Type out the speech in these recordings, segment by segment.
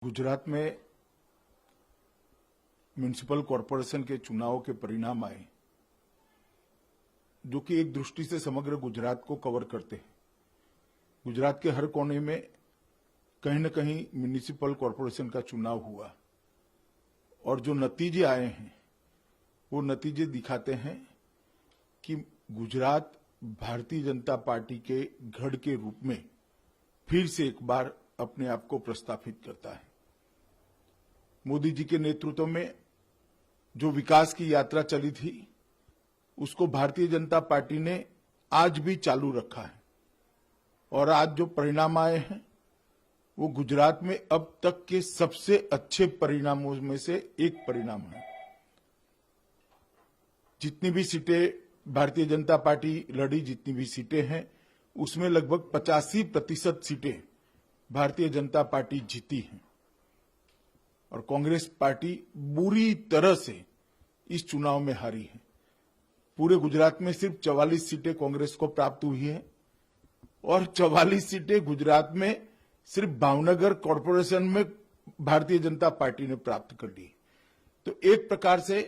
गुजरात में municipal corporation के चुनाव के परिणाम आए, जो कि एक दृष्टि से समग्र गुजरात को कवर करते हैं। गुजरात के हर कोने में कहीं न कहीं म्युनिसिपल कॉरपोरेशन का चुनाव हुआ और जो नतीजे आए हैं वो नतीजे दिखाते हैं कि गुजरात भारतीय जनता पार्टी के गढ़ के रूप में फिर से एक बार अपने आप को प्रस्थापित करता है। मोदी जी के नेतृत्व में जो विकास की यात्रा चली थी उसको भारतीय जनता पार्टी ने आज भी चालू रखा है और आज जो परिणाम आए हैं वो गुजरात में अब तक के सबसे अच्छे परिणामों में से एक परिणाम है। जितनी भी सीटें भारतीय जनता पार्टी लड़ी, जितनी भी सीटें हैं उसमें लगभग 85% सीटें भारतीय जनता पार्टी जीती है और कांग्रेस पार्टी बुरी तरह से इस चुनाव में हारी है। पूरे गुजरात में सिर्फ 44 सीटें कांग्रेस को प्राप्त हुई है और 44 सीटें गुजरात में सिर्फ भावनगर कॉरपोरेशन में भारतीय जनता पार्टी ने प्राप्त कर ली। तो एक प्रकार से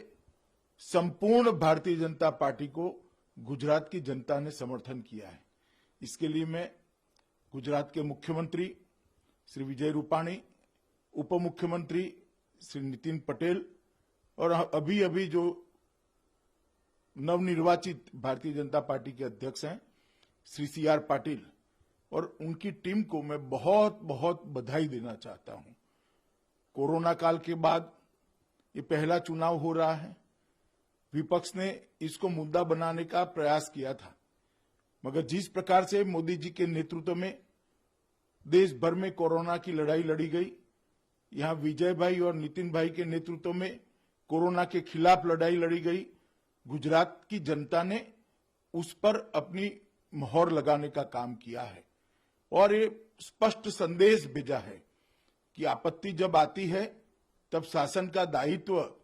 संपूर्ण भारतीय जनता पार्टी को गुजरात की जनता ने समर्थन किया है। इसके लिए मैं गुजरात के मुख्यमंत्री श्री विजय रूपाणी, उप मुख्यमंत्री श्री नितिन पटेल और अभी जो नवनिर्वाचित भारतीय जनता पार्टी के अध्यक्ष हैं श्री CR पाटिल और उनकी टीम को मैं बहुत बहुत बधाई देना चाहता हूं। कोरोना काल के बाद ये पहला चुनाव हो रहा है। विपक्ष ने इसको मुद्दा बनाने का प्रयास किया था, मगर जिस प्रकार से मोदी जी के नेतृत्व में देश भर में कोरोना की लड़ाई लड़ी गई, यहां विजय भाई और नितिन भाई के नेतृत्व में कोरोना के खिलाफ लड़ाई लड़ी गई, गुजरात की जनता ने उस पर अपनी मोहर लगाने का काम किया है और ये स्पष्ट संदेश भेजा है कि आपत्ति जब आती है तब शासन का दायित्व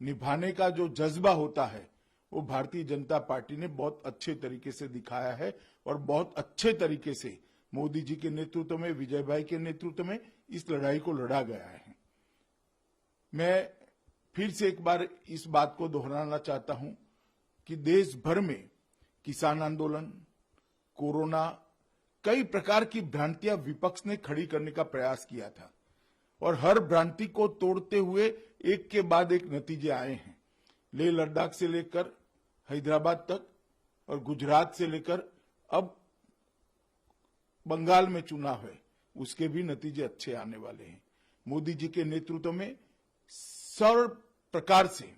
निभाने का जो जज्बा होता है वो भारतीय जनता पार्टी ने बहुत अच्छे तरीके से दिखाया है और बहुत अच्छे तरीके से मोदी जी के नेतृत्व में, विजय भाई के नेतृत्व में इस लड़ाई को लड़ा गया है। मैं फिर से एक बार इस बात को दोहराना चाहता हूं कि देश भर में किसान आंदोलन, कोरोना, कई प्रकार की भ्रांतियां विपक्ष ने खड़ी करने का प्रयास किया था और हर भ्रांति को तोड़ते हुए एक के बाद एक नतीजे आए हैं। लेह लद्दाख से लेकर हैदराबाद तक और गुजरात से लेकर अब बंगाल में चुनाव है, उसके भी नतीजे अच्छे आने वाले हैं। मोदी जी के नेतृत्व में सर्व प्रकार से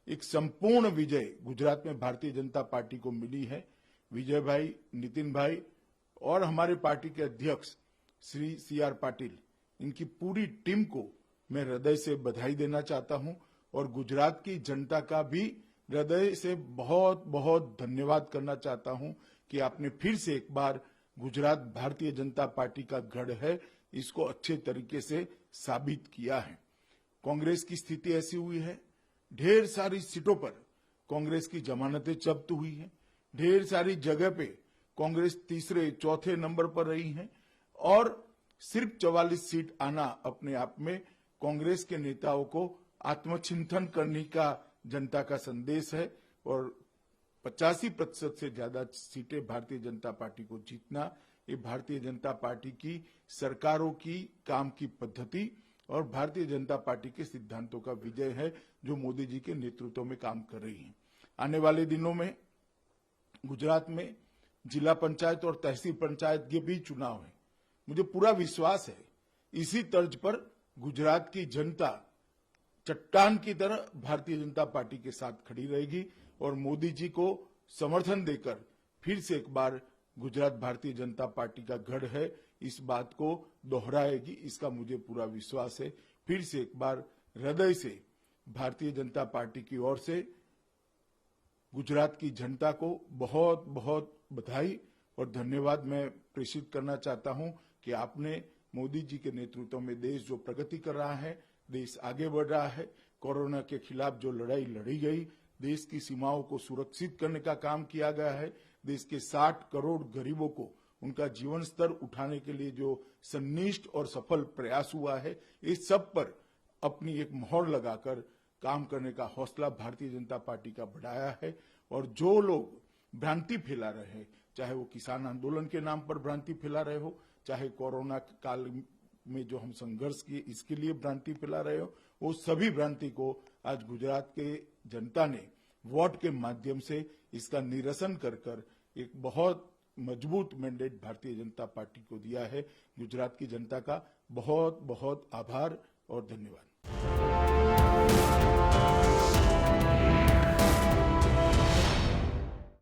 एक संपूर्ण विजय गुजरात में भारतीय जनता पार्टी को मिली है। विजय भाई, नितिन भाई और हमारे पार्टी के अध्यक्ष श्री CR पाटिल, इनकी पूरी टीम को मैं हृदय से बधाई देना चाहता हूं और गुजरात की जनता का भी हृदय से बहुत बहुत धन्यवाद करना चाहता हूं कि आपने फिर से एक बार गुजरात भारतीय जनता पार्टी का गढ़ है, इसको अच्छे तरीके से साबित किया है। कांग्रेस की स्थिति ऐसी हुई है, ढेर सारी सीटों पर कांग्रेस की जमानतें जब्त हुई हैं, ढेर सारी जगह पे कांग्रेस तीसरे चौथे नंबर पर रही है और सिर्फ 44 सीट आना अपने आप में कांग्रेस के नेताओं को आत्मचिंतन करने का जनता का संदेश है और 85% से ज्यादा सीटें भारतीय जनता पार्टी को जीतना, ये भारतीय जनता पार्टी की सरकारों की काम की पद्धति और भारतीय जनता पार्टी के सिद्धांतों का विजय है जो मोदी जी के नेतृत्व में काम कर रही है। आने वाले दिनों में गुजरात में जिला पंचायत और तहसील पंचायत के भी चुनाव है। मुझे पूरा विश्वास है इसी तर्ज पर गुजरात की जनता चट्टान की तरह भारतीय जनता पार्टी के साथ खड़ी रहेगी और मोदी जी को समर्थन देकर फिर से एक बार गुजरात भारतीय जनता पार्टी का गढ़ है, इस बात को दोहराएगी, इसका मुझे पूरा विश्वास है। फिर से एक बार हृदय से भारतीय जनता पार्टी की ओर से गुजरात की जनता को बहुत बहुत बधाई और धन्यवाद मैं प्रेषित करना चाहता हूं कि आपने मोदी जी के नेतृत्व में देश जो प्रगति कर रहा है, देश आगे बढ़ रहा है, कोरोना के खिलाफ जो लड़ाई लड़ी गई, देश की सीमाओं को सुरक्षित करने का काम किया गया है, देश के 60 करोड़ गरीबों को उनका जीवन स्तर उठाने के लिए जो सन्निष्ठ और सफल प्रयास हुआ है, इस सब पर अपनी एक मोहर लगाकर काम करने का हौसला भारतीय जनता पार्टी का बढ़ाया है। और जो लोग भ्रांति फैला रहे हैं, चाहे वो किसान आंदोलन के नाम पर भ्रांति फैला रहे हो, चाहे कोरोना काल में जो हम संघर्ष किए इसके लिए भ्रांति फैला रहे हो, वो सभी भ्रांति को आज गुजरात के जनता ने वोट के माध्यम से इसका निरसन कर एक बहुत मजबूत मैंडेट भारतीय जनता पार्टी को दिया है। गुजरात की जनता का बहुत बहुत आभार और धन्यवाद।